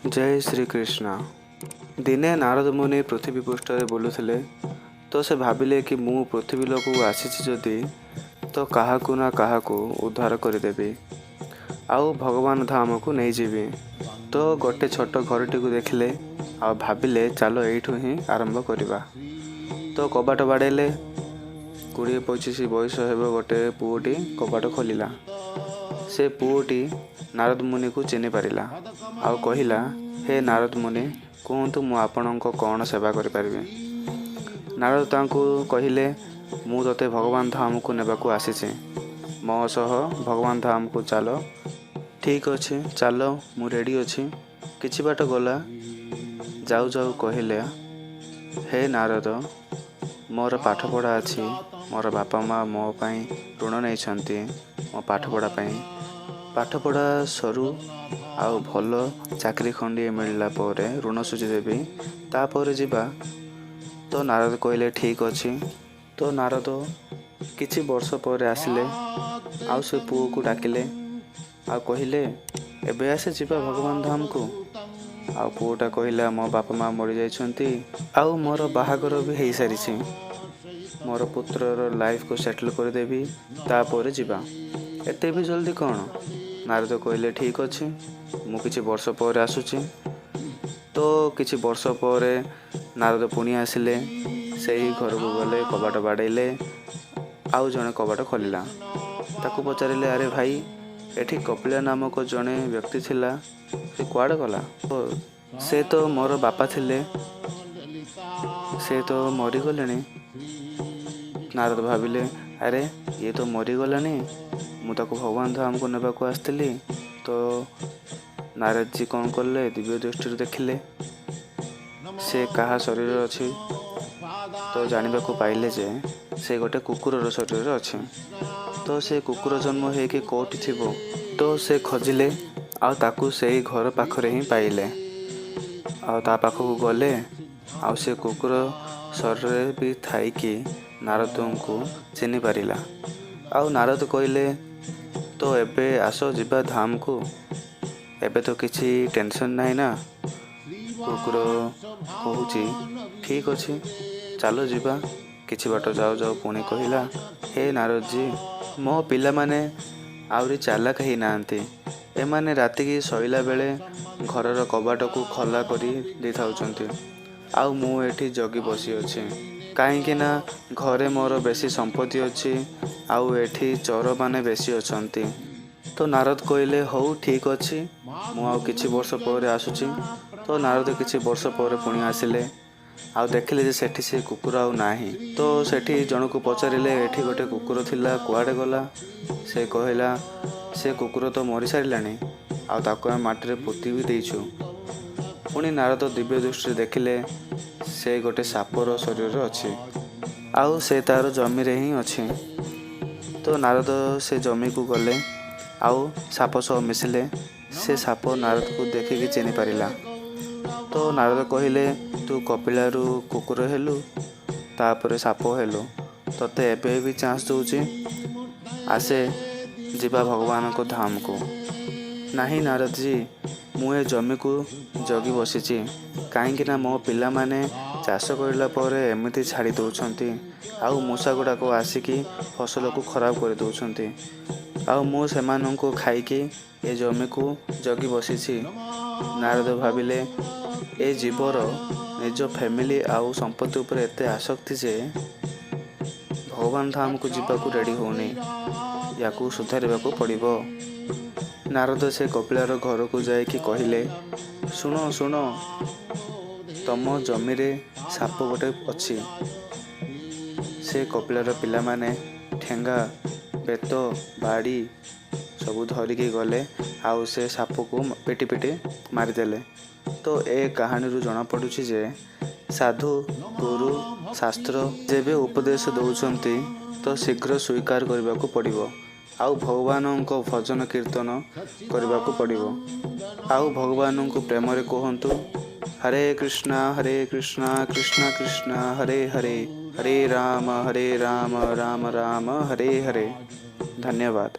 जय श्री कृष्ण। दिने नारद मुनि पृथ्वी पृष्ठ बुलुले तो से भाविले कि मु पृथ्वी लोक आसी जदि तो काहाकू ना काहाकू उद्धार करदेवी आउ भगवान धाम को नहीं जीवी। तो गोटे छोट घरटी को देखिले आ भाविले चलो यू ही आरंभ करवा। तो कबाट बाड़ेले 20-25 बयस हेब गोटे पुओटी कबाट खोलिला। से पुओटी नारद मुनि को चिन्ह पारिला आउ कहिला, हे नारद मुनि कहतु मु आपणको कौन सेवा करिपारिबे। नारद तांको कहिले, मु तते भगवान धाम को नेबाकू आसीचे, मो सह भगवान धाम को चलो। ठीक अच्छे चलो, मु रेडी अच्छी। किछि बाट गला जाऊ जाऊ कहिले, हे नारद मोर पाठपढ़ा अच्छी, मोर बापा माँ मो पाई ऋण नहीं मो पाठपढ़ा पाई। पाठपढ़ा सरू आउ भल चाकरी खंडे मिलला परे ऋण सुझी देवी, तापर जीवा। तो नारद कहले ठीक अच्छी। तो नारद किछि वर्ष पर आसिले आउ से पुओ को डाकिले आ कहिले, एबे आसे जीवा भगवान धाम को। आ पुओटा कहला, मो बापा माँ मरी जाइछंती आउ मोर बाहागर भी हो सारी, मोर पुत्रर लाइफ को सेटल कर देवी, तापर जीवा। एते भी जल्दी कौन? नारद कहले ठीक अच्छे, मु किछि वर्ष पर आसुची। तो किछि वर्ष पर नारद पुणी आसिले, से ही घर को गले, कबाट बाड़ेले आउ जने कबाट खोलिला। ताकू पचारिले, अरे भाई एठी कपिला नामक जने व्यक्ति थिला, से कुआड़े गला? से तो मोर बापा थिले, से तो मरीगले। नारद भाविले, अरे ये तो मरीगलानी, मु ताको भगवान धाम को नेबाकू आसती। तो नारद जी कौन कले, दिव्य दृष्टि देखिले से कहा शरीर अच्छी। तो जानिबाकू पाइले जे से गोटे कुकुरर शरीर अच्छे। तो से कुकुर जन्म होइके कोठी थिबो। तो से खोजिले आ ताकू से घर पाखरे ही पाइले आ ता पाखकू गले आ से कुकुर शरीर भी थाइकी नारद को चिन्ह पारिला। आउ नारद कहले, तो एबे आसो जीवा धाम को, एबे तो किसी टेंशन नहीं ना। कुकुर कहूची ठीक अच्छे चलो जीवा। किछि बाट जाऊ जाऊ पुणी कहला, हे नारद जी मो पिला माने आउरी चालाक ही नांती। एमाने राति की शोइला बेले घरर कबाट को खोला करी दे थाउचंती आउ मु एठी जगी बसी अछि। काहेकि ना घरे मोर बेसी संपत्ति अच्छी आउ एठी चोर माने बेसी अछंती। तो नारद कहले, हौ ठीक अच्छी, मु आउ किछि वर्ष पर आसुची। तो नारद किछि वर्ष पर पुणी आसिले आउ देखिले जे सेठी से कुकुर आउ नाही। तो सेठी जन को पचारिले, एठी गोटे कुकुर थिला, कुआडे गला? से कहला, से कुकुर तो मरी सारिलानी आउ ताको हम माटी रे पोती भी देइछु। पुणी नारद दिव्य दृष्टि देखिले से गोटे सापर शरीर अच्छे आउ से तार जमी रे ही अच्छे। तो नारद से जमी को गले आउ साप सह मिसिले। से साप नारद को देखिकी चिन्ह पारिला। तो नारद कहले, तू कपिलारू कुकुर हेलु, तापर साप हेलु, तते एबे भी चांस दूची, आसे जीवा भगवान को धाम को। नहीं नारद जी, मुए जमी को जगी बसीची, कहीं मो पिला माने चाष करला परे एमिति छाड़ी दौरान आउ मूषा गुड़ाक आसिकी फसल को खराब कर दौरान आउ मु सेमानंको खाइकी ए जमी को जगी बसीची। नारद भाविले, ए जीवर निज फैमिली आउ संपत्ति उपर एते आसक्ति जे भगवान धाम को जीवाकू रेडी होनी, याकू सुधारिबाकू पड़िबो। नारद से कपिलार घर को जाइकी कहले, शुण शुण तम जमी रे साप गोटे अच्छी। से कपिलार पिला माने ठेंगा बेत बाड़ी सबू धरिकी गले आउ से साप को पिटी पिटी मारिदेले। तो ए कहानी रू जना पड़ुछि जे साधु गुरु शास्त्र जेबे उपदेश दौचंती तो शीघ्र स्वीकार करबाकू पड़िबो आउ भगवान को भजन कीर्तन करबाकू पड़िबो आउ भगवान को प्रेम रे कहंतु, हरे कृष्णा कृष्णा कृष्णा हरे हरे, हरे राम राम राम हरे हरे। धन्यवाद।